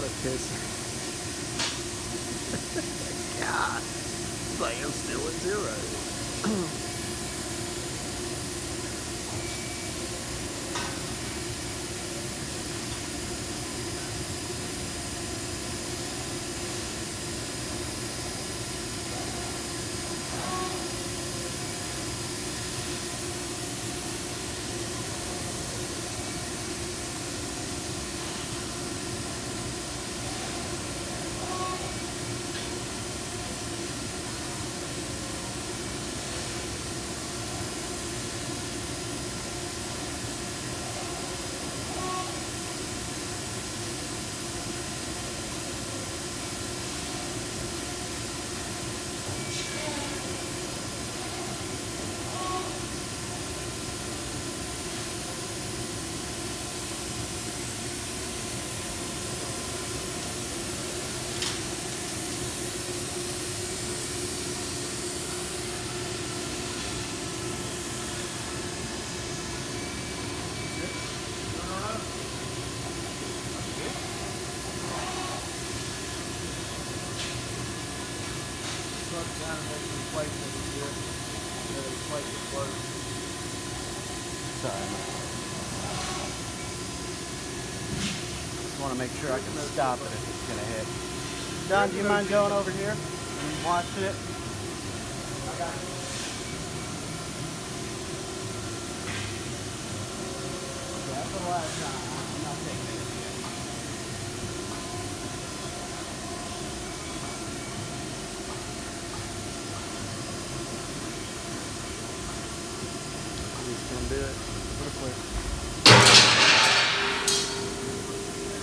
a pisser. God. Bam, still at 0. Down and make a replacement here. The replacement works. Sorry. Just want to make sure I can stop it if it's going to hit. Don, do you mind going over here and watching it? I got it. That's the last time. I'm not taking it again. Gonna do it.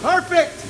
Perfect.